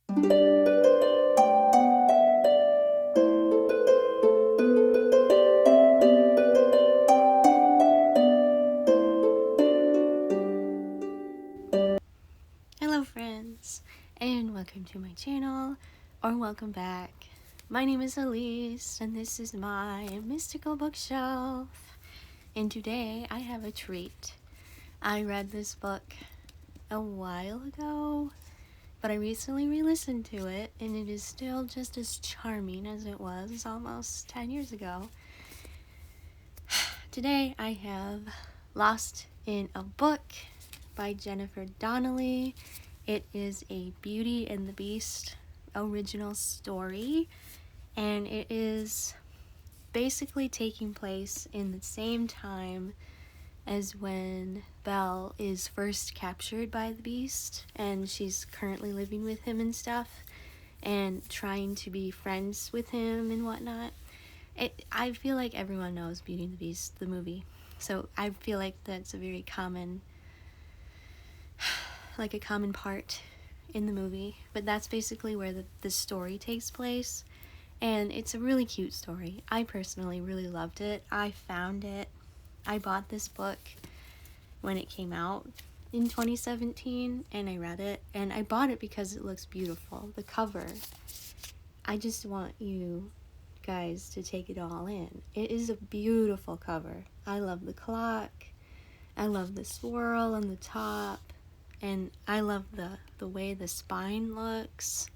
Hello friends, and welcome to my channel, or welcome back. My name is Elise, and this is my mystical bookshelf. And today I have a treat. I read this book a while ago, but I recently re-listened to it, and it is still just as charming as it was almost 10 years ago. Today I have Lost in a Book by Jennifer Donnelly. It is a Beauty and the Beast original story, and it is basically taking place in the same time as when Belle is first captured by the Beast, and she's currently living with him and stuff, and trying to be friends with him and whatnot. I feel like everyone knows Beauty and the Beast, the movie, so I feel like that's a very common part in the movie, but that's basically where the story takes place, and it's a really cute story. I personally really loved it. I bought this book when it came out in 2017, and I read it, and I bought it because it looks beautiful. The cover, I just want you guys to take it all in. It is a beautiful cover. I love the clock, I love the swirl on the top, and I love the way the spine looks.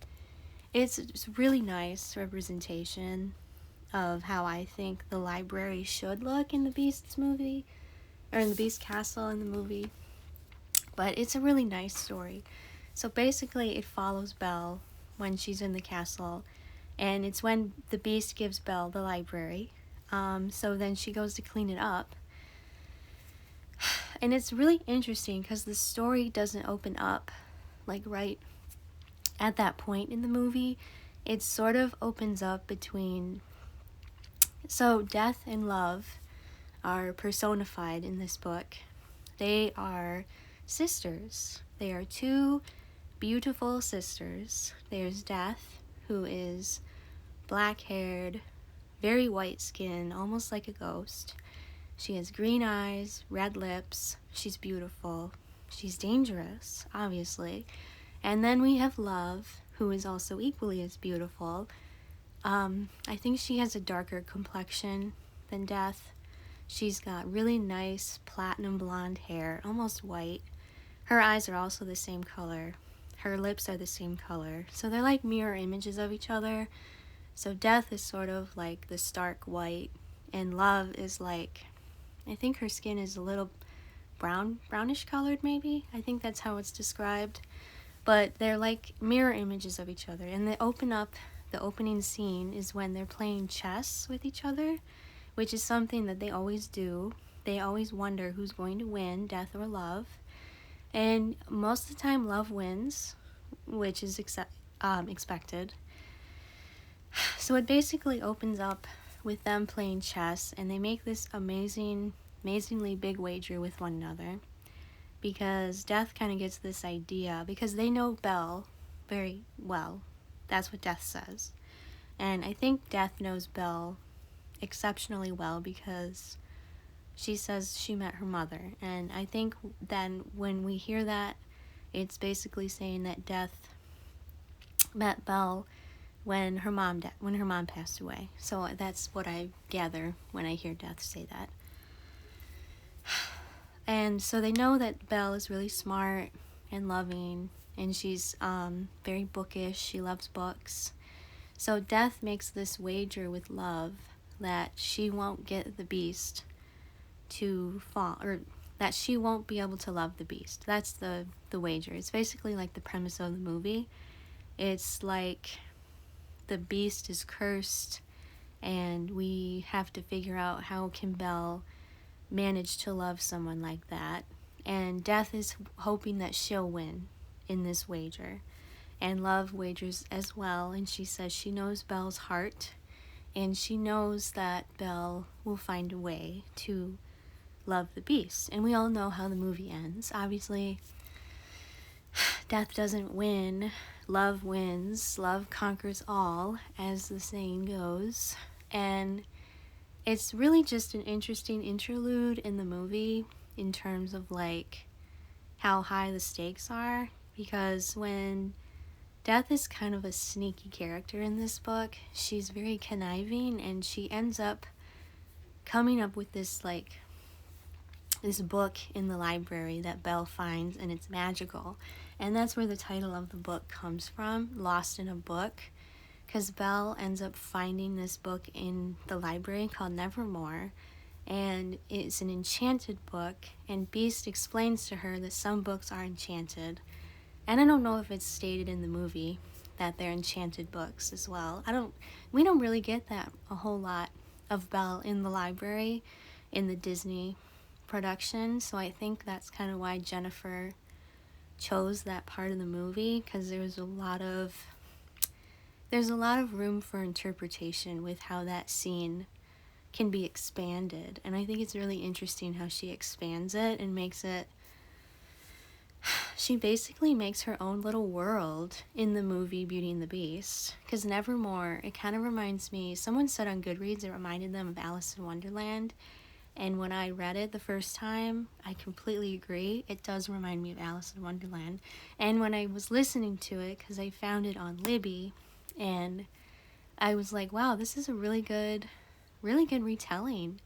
It's really nice representation of how I think the library should look in the Beast's movie, or in the Beast Castle in the movie. But it's a really nice story. So basically it follows Belle when she's in the castle, and it's when the Beast gives Belle the library. So then she goes to clean it up. And it's really interesting because the story doesn't open up like right at that point in the movie. It sort of opens up between, so death and love are personified in this book. They are sisters. They are two beautiful sisters. There's Death, who is black-haired, very white skin, almost like a ghost. She has green eyes, red lips. She's beautiful. She's dangerous, obviously. And then we have Love, who is also equally as beautiful. I think she has a darker complexion than Death. She's got really nice platinum blonde hair, almost white. Her eyes are also the same color. Her lips are the same color. So they're like mirror images of each other. So Death is sort of like the stark white, and Love is like, I think her skin is a little brownish colored maybe. I think that's how it's described. But they're like mirror images of each other. And the opening scene is when they're playing chess with each other, which is something that they always do. They always wonder who's going to win, Death or Love. And most of the time Love wins, which is expected. So it basically opens up with them playing chess, and they make this amazingly big wager with one another, because Death kind of gets this idea, because they know Belle very well. That's what Death says. And I think Death knows Belle exceptionally well because she says she met her mother. And I think then when we hear that, it's basically saying that Death met Belle when her mom passed away. So that's what I gather when I hear Death say that. And so they know that Belle is really smart and loving, and she's very bookish. She loves books. So Death makes this wager with Love that she won't get the Beast to fall, or that she won't be able to love the Beast. That's the wager. It's basically like the premise of the movie. It's like the Beast is cursed, and we have to figure out how can Belle manage to love someone like that. And Death is hoping that she'll win in this wager. And Love wagers as well, and she says she knows Belle's heart, and she knows that Belle will find a way to love the Beast. And we all know how the movie ends. Obviously, Death doesn't win love wins, love conquers all, as the saying goes. And it's really just an interesting interlude in the movie in terms of like how high the stakes are, because when Death is kind of a sneaky character in this book, she's very conniving, and she ends up coming up with this like this book in the library that Belle finds, and it's magical. And that's where the title of the book comes from, Lost in a Book, because Belle ends up finding this book in the library called Nevermore, and it's an enchanted book, and Beast explains to her that some books are enchanted. And I don't know if it's stated in the movie that they're enchanted books as well. We don't really get that a whole lot of Belle in the library in the Disney production, so I think that's kind of why Jennifer chose that part of the movie, because there's a lot of room for interpretation with how that scene can be expanded, and I think it's really interesting how she expands it and makes it, she basically makes her own little world in the movie Beauty and the Beast. Because Nevermore, it kind of reminds me, someone said on Goodreads it reminded them of Alice in Wonderland. And when I read it the first time, I completely agree. It does remind me of Alice in Wonderland. And when I was listening to it, because I found it on Libby, and I was like, wow, this is a really good retelling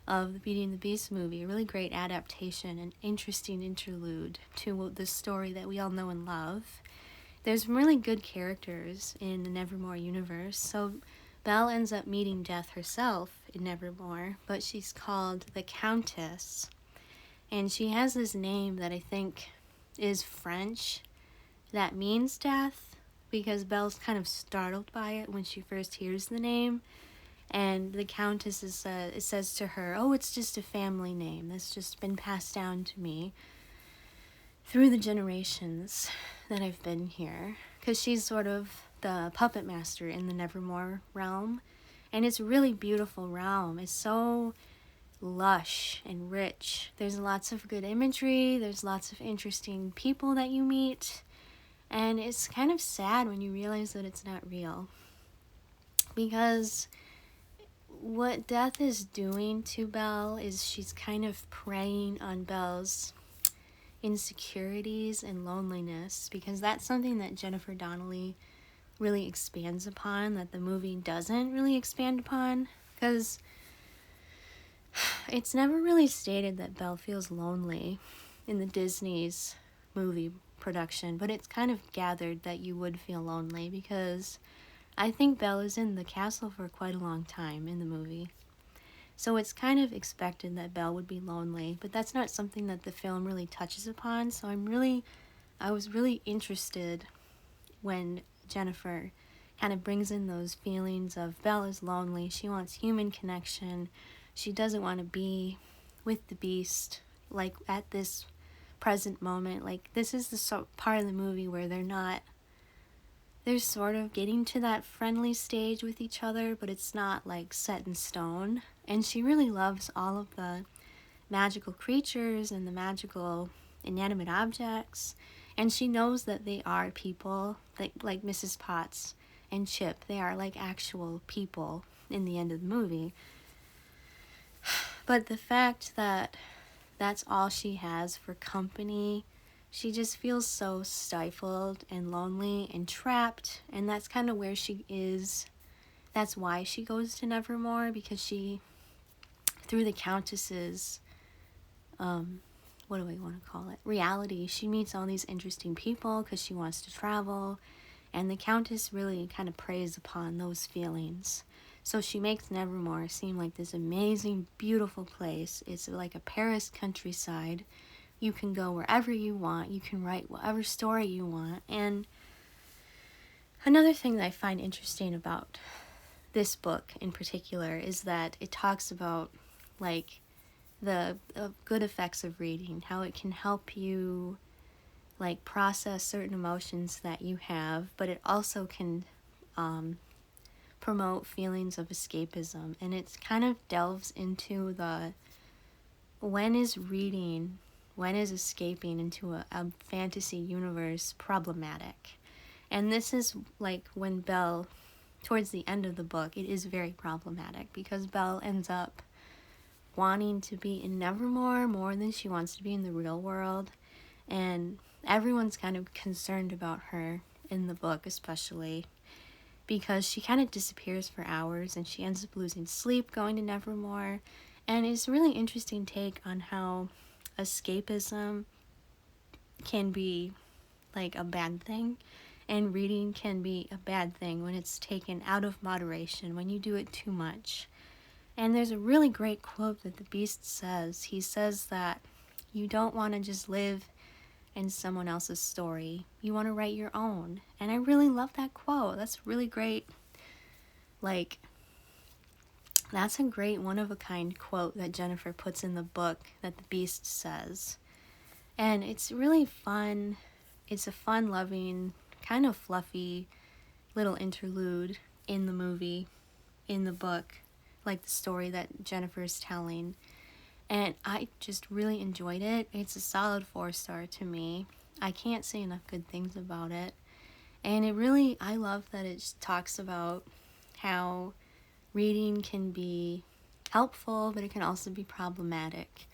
of the Beauty and the Beast movie. A really great adaptation and interesting interlude to the story that we all know and love. There's really good characters in the Nevermore universe. So Belle ends up meeting Death herself in Nevermore, but she's called the Countess. And she has this name that I think is French that means death, because Belle's kind of startled by it when she first hears the name. And the Countess it says to her, oh, it's just a family name that's just been passed down to me through the generations that I've been here. Because she's sort of the puppet master in the Nevermore realm. And it's a really beautiful realm. It's so lush and rich. There's lots of good imagery. There's lots of interesting people that you meet. And it's kind of sad when you realize that it's not real. Because what Death is doing to Belle is she's kind of preying on Belle's insecurities and loneliness, because that's something that Jennifer Donnelly really expands upon that the movie doesn't really expand upon, because it's never really stated that Belle feels lonely in the Disney's movie production, but it's kind of gathered that you would feel lonely, because I think Belle is in the castle for quite a long time in the movie. So it's kind of expected that Belle would be lonely, but that's not something that the film really touches upon. So I was really interested when Jennifer kind of brings in those feelings of Belle is lonely, she wants human connection, she doesn't want to be with the Beast, like at this present moment. Like this is the part of the movie where they're sort of getting to that friendly stage with each other, but it's not like set in stone. And she really loves all of the magical creatures and the magical inanimate objects. And she knows that they are people, like Mrs. Potts and Chip. They are like actual people in the end of the movie. But the fact that that's all she has for company, she just feels so stifled and lonely and trapped. And that's kind of where she is. That's why she goes to Nevermore, because she, through the Countess's, what do I want to call it, reality, she meets all these interesting people because she wants to travel, and the Countess really kind of preys upon those feelings. So she makes Nevermore seem like this amazing, beautiful place. It's like a Paris countryside. You can go wherever you want. You can write whatever story you want. And another thing that I find interesting about this book in particular is that it talks about like the good effects of reading, how it can help you like process certain emotions that you have, but it also can promote feelings of escapism. And it kind of delves into the when is escaping into a fantasy universe problematic. And this is like when Belle, towards the end of the book, it is very problematic because Belle ends up wanting to be in Nevermore more than she wants to be in the real world. And everyone's kind of concerned about her in the book, especially because she kind of disappears for hours and she ends up losing sleep going to Nevermore. And it's a really interesting take on how escapism can be like a bad thing, and reading can be a bad thing when it's taken out of moderation, when you do it too much. And there's a really great quote that the Beast says. He says that you don't want to just live in someone else's story. You want to write your own. And I really love that quote. That's really great. Like, that's a great one-of-a-kind quote that Jennifer puts in the book that the Beast says. And it's really fun. It's a fun-loving, kind of fluffy little interlude in the movie, in the book, like the story that Jennifer's telling. And I just really enjoyed it. It's a solid 4-star to me. I can't say enough good things about it. And it really, I love that it talks about how reading can be helpful, but it can also be problematic.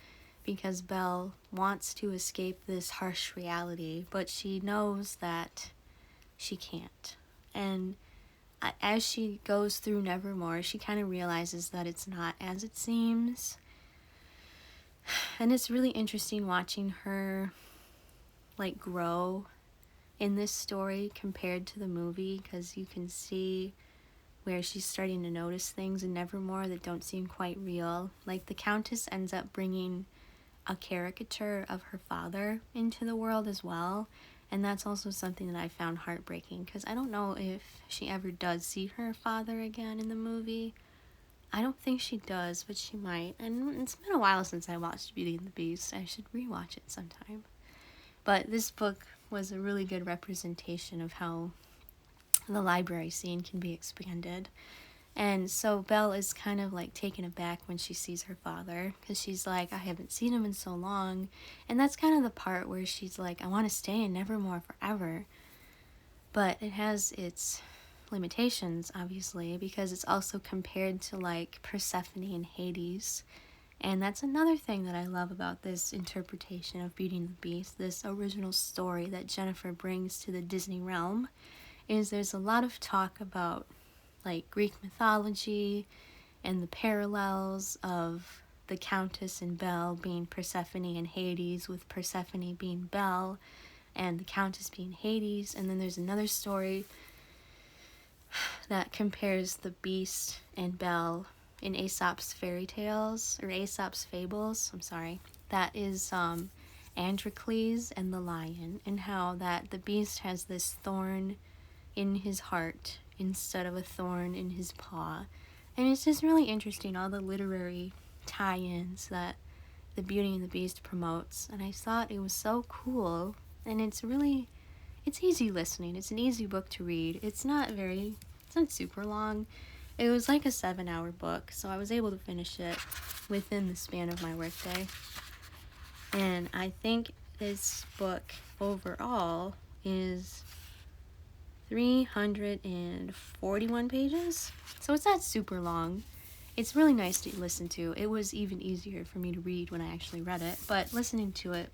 Because Belle wants to escape this harsh reality, but she knows that she can't. And as she goes through Nevermore, she kind of realizes that it's not as it seems. And it's really interesting watching her like grow in this story compared to the movie, because you can see where she's starting to notice things in Nevermore that don't seem quite real. Like the Countess ends up bringing a caricature of her father into the world as well, and that's also something that I found heartbreaking, because I don't know if she ever does see her father again in the movie. I don't think she does, but she might. And it's been a while since I watched Beauty and the Beast. I should rewatch it sometime. But this book was a really good representation of how the library scene can be expanded. And so Belle is kind of like taken aback when she sees her father, because she's like, I haven't seen him in so long. And that's kind of the part where she's like, I want to stay in Nevermore forever. But it has its limitations, obviously, because it's also compared to like Persephone and Hades. And that's another thing that I love about this interpretation of Beauty and the Beast, this original story that Jennifer brings to the Disney realm, is there's a lot of talk about like Greek mythology and the parallels of the Countess and Belle being Persephone and Hades, with Persephone being Belle and the Countess being Hades. And then there's another story that compares the Beast and Belle in Aesop's fairy tales, or Aesop's fables, that is Androcles and the lion, and how that the Beast has this thorn in his heart instead of a thorn in his paw. And it's just really interesting, all the literary tie-ins that the Beauty and the Beast promotes, and I thought it was so cool. And it's easy listening. It's an easy book to read. It's not super long. It was like a 7-hour book, so I was able to finish it within the span of my workday. And I think this book overall is 341 pages, so it's not super long. It's really nice to listen to. It was even easier for me to read when I actually read it, but listening to it,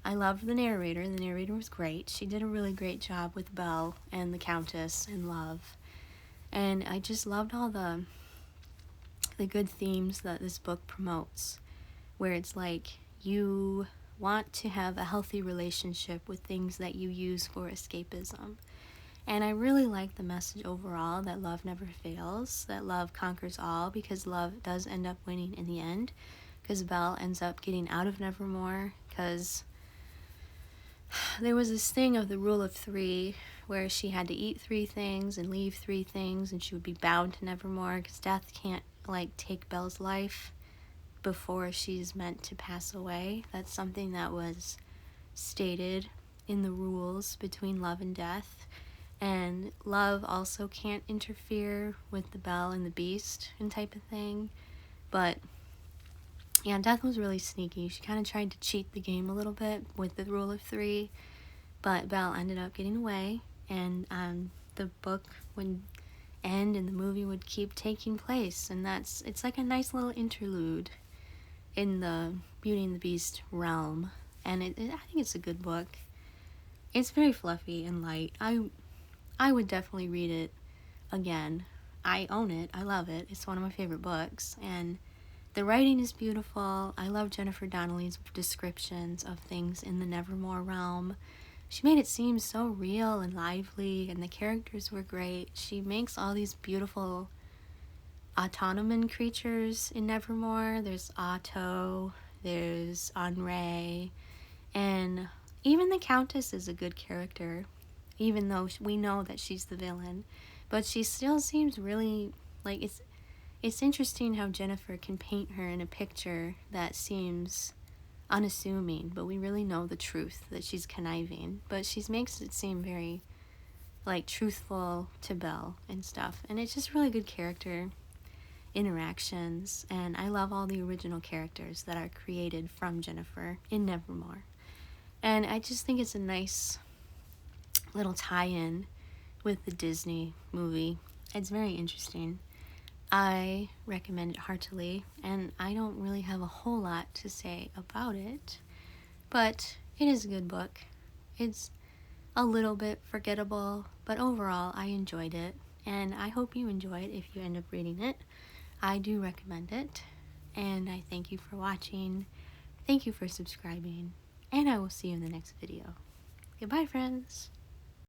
I loved the narrator. The narrator was great. She did a really great job with Belle and the Countess and love. And I just loved all the good themes that this book promotes, where it's like you want to have a healthy relationship with things that you use for escapism. And I really like the message overall that love never fails, that love conquers all, because love does end up winning in the end, because Belle ends up getting out of Nevermore, because there was this thing of the rule of 3 where she had to eat 3 things and leave 3 things, and she would be bound to Nevermore, because death can't like take Belle's life before she's meant to pass away. That's something that was stated in the rules between love and death. And love also can't interfere with the Belle and the Beast and type of thing. But yeah, Death was really sneaky. She kind of tried to cheat the game a little bit with the rule of 3, but Belle ended up getting away, and the book would end and the movie would keep taking place, and it's like a nice little interlude in the Beauty and the Beast realm, and I think it's a good book. It's very fluffy and light. I would definitely read it again. I own it. I love it. It's one of my favorite books, and the writing is beautiful. I love Jennifer Donnelly's descriptions of things in the Nevermore realm. She made it seem so real and lively, and the characters were great. She makes all these beautiful autonomous creatures in Nevermore. There's Otto, there's Henri, and even the Countess is a good character, even though we know that she's the villain. But she still seems really, like, it's interesting how Jennifer can paint her in a picture that seems unassuming, but we really know the truth, that she's conniving. But she makes it seem very, like, truthful to Belle and stuff. And it's just really good character interactions. And I love all the original characters that are created from Jennifer in Nevermore. And I just think it's a nice little tie-in with the Disney movie. It's very interesting. I recommend it heartily, and I don't really have a whole lot to say about it, but it is a good book. It's a little bit forgettable, but overall I enjoyed it, and I hope you enjoy it if you end up reading it. I do recommend it, and I thank you for watching. Thank you for subscribing, and I will see you in the next video. Goodbye, friends!